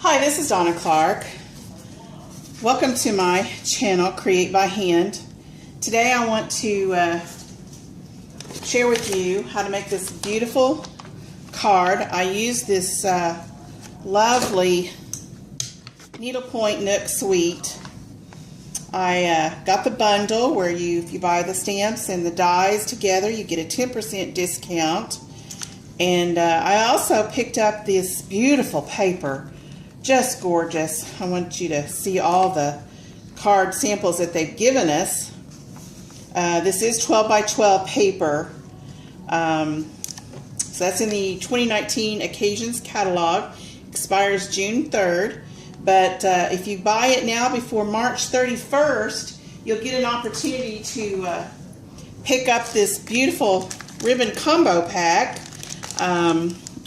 Hi, this is Donna Clark. Welcome to my channel, Create by Hand. Today I want to share with you how to make this beautiful card. I use this lovely Needlepoint Nook Suite. I got the bundle where if you buy the stamps and the dies together, you get a 10% discount. And I also picked up this beautiful paper. Just gorgeous. I want you to see all the card samples that they've given us. This is 12 by 12 paper. So that's in the 2019 Occasions catalog. Expires June 3rd. But if you buy it now before March 31st, you'll get an opportunity to pick up this beautiful ribbon combo pack,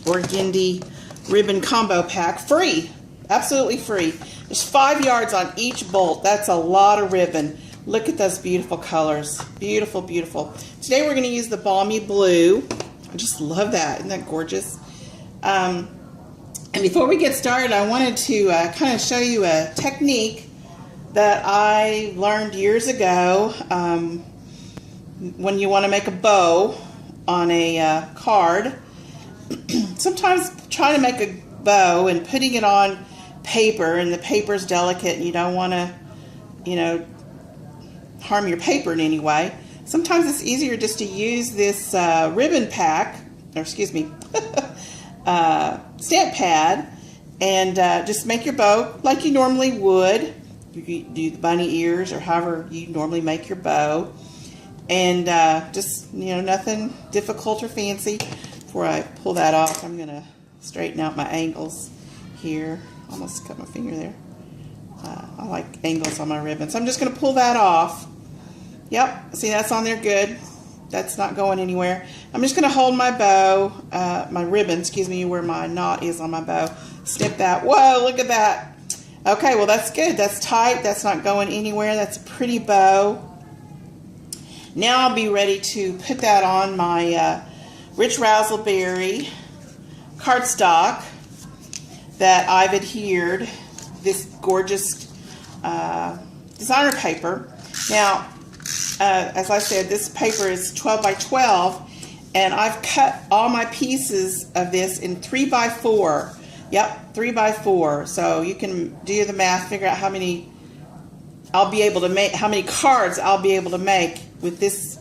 Organdy ribbon combo pack, free. Absolutely free. There's 5 yards on each bolt. That's a lot of ribbon. Look at those beautiful colors. Beautiful, beautiful. Today we're going to use the Balmy blue. I just love that. Isn't that gorgeous? And before we get started, I wanted to kind of show you a technique that I learned years ago when you want to make a bow on a card. Sometimes trying to make a bow and putting it on paper, and the paper's delicate and you don't want to, harm your paper in any way. Sometimes it's easier just to use this ribbon pack, or excuse me, stamp pad, and just make your bow like you normally would. You could do the bunny ears or however you normally make your bow, and just nothing difficult or fancy. Before I pull that off, I'm gonna straighten out my angles here. Almost cut my finger there. I like angles on my ribbon, so I'm just gonna pull that off. Yep, see, that's on there good. That's not going anywhere. I'm just going to hold my bow, my ribbon, excuse me, where my knot is on my bow. Snip that. Whoa, look at that. Okay, well, that's good. That's tight. That's not going anywhere. That's a pretty bow. Now I'll be ready to put that on my rich Razzleberry cardstock that I've adhered, this gorgeous designer paper. Now, as I said, this paper is 12 by 12, and I've cut all my pieces of this in 3 by 4. Yep, 3 by 4. So you can do the math, figure out how many I'll be able to make, how many cards I'll be able to make with this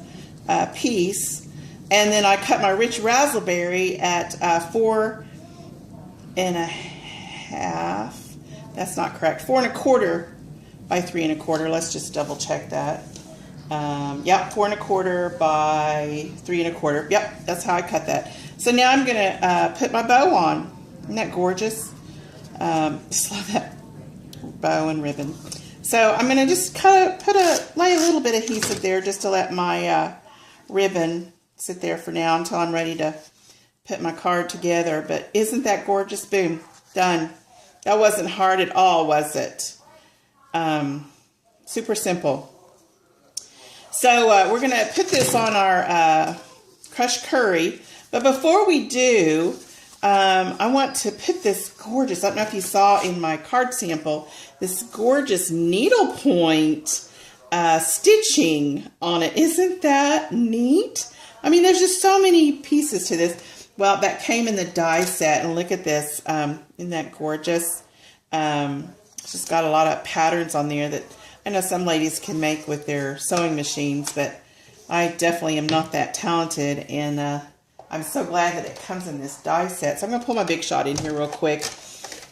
piece. And then I cut my rich Razzleberry at 4 1/2. That's not correct. 4 1/4 by 3 1/4. Let's just double check that. Yep, 4 1/4 by 3 1/4. Yep, that's how I cut that. So now I'm gonna put my bow on. Isn't that gorgeous? Just love that bow and ribbon. So I'm gonna just lay a little bit of adhesive there just to let my ribbon sit there for now until I'm ready to put my card together. But isn't that gorgeous? Boom, done. That wasn't hard at all, was it? Super simple. So we're going to put this on our crushed curry. But before we do, I want to put this gorgeous, I don't know if you saw in my card sample, this gorgeous needlepoint stitching on it. Isn't that neat? I mean, there's just so many pieces to this. Well, that came in the die set, and look at this. Isn't that gorgeous? It's just got a lot of patterns on there that I know some ladies can make with their sewing machines, but I definitely am not that talented, and I'm so glad that it comes in this die set. So I'm going to pull my Big Shot in here real quick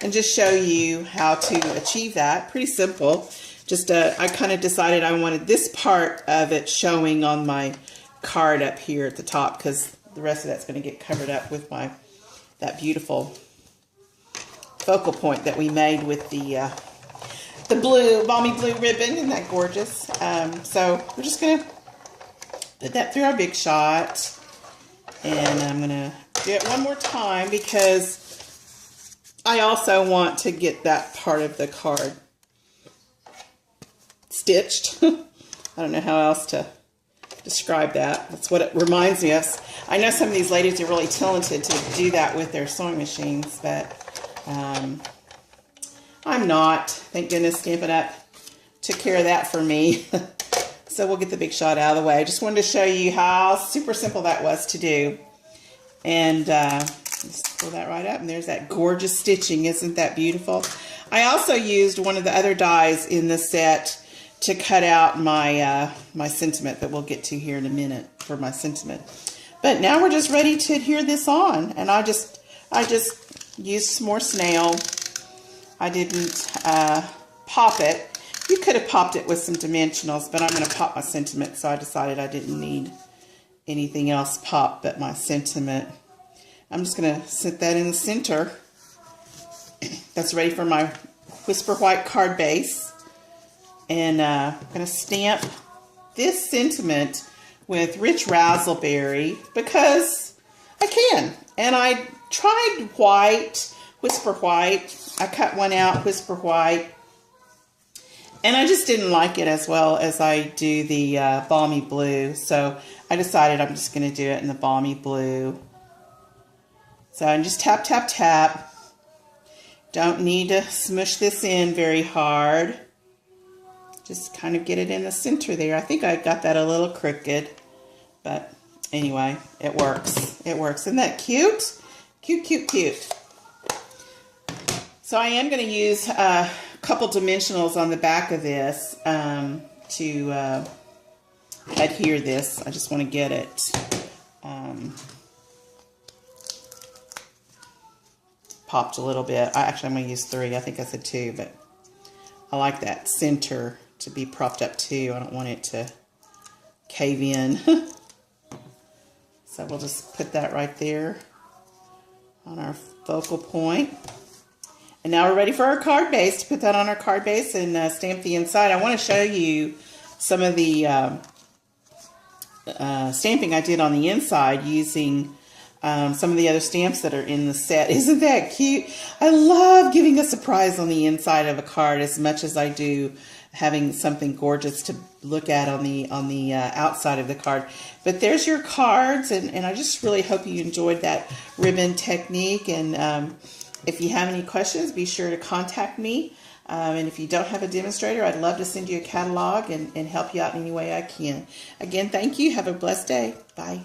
and just show you how to achieve that. Pretty simple. Just I kind of decided I wanted this part of it showing on my card up here at the top, because the rest of that's going to get covered up with that beautiful focal point that we made with the blue, balmy blue ribbon. Isn't that gorgeous? So we're just going to put that through our Big Shot. And I'm going to do it one more time because I also want to get that part of the card stitched. I don't know how else to describe that. That's what it reminds me of. I know some of these ladies are really talented to do that with their sewing machines, but I'm not. Thank goodness Stampin' Up took care of that for me. So we'll get the big shot out of the way. I just wanted to show you how super simple that was to do. And just pull that right up, and there's that gorgeous stitching. Isn't that beautiful? I also used one of the other dies in the set to cut out my my sentiment that we'll get to here in a minute for my sentiment. But now we're just ready to adhere this on, and I just used some more snail. I didn't pop it. You could have popped it with some dimensionals, but I'm going to pop my sentiment, so I decided I didn't need anything else popped but my sentiment. I'm just going to set that in the center. That's ready for my Whisper White card base. And I'm going to stamp this sentiment with Rich Razzleberry because I can. And I tried white, Whisper White. I cut one out, Whisper White. And I just didn't like it as well as I do the Balmy Blue. So I decided I'm just going to do it in the Balmy Blue. So I just tap, tap, tap. Don't need to smush this in very hard. Just kind of get it in the center there. I think I got that a little crooked. But anyway, it works. It works. Isn't that cute? Cute, cute, cute. So I am going to use a couple dimensionals on the back of this to adhere this. I just want to get it popped a little bit. Actually, I'm going to use 3. I think I said 2, but I like that center to be propped up too. I don't want it to cave in. So we'll just put that right there on our focal point. And now we're ready for our card base, to put that on our card base and stamp the inside. I want to show you some of the stamping I did on the inside using some of the other stamps that are in the set. Isn't that cute? I love giving a surprise on the inside of a card as much as I do having something gorgeous to look at on the outside of the card. But there's your cards, and I just really hope you enjoyed that ribbon technique. And if you have any questions, be sure to contact me. And if you don't have a demonstrator, I'd love to send you a catalog and help you out in any way I can. Again, thank you. Have a blessed day. Bye.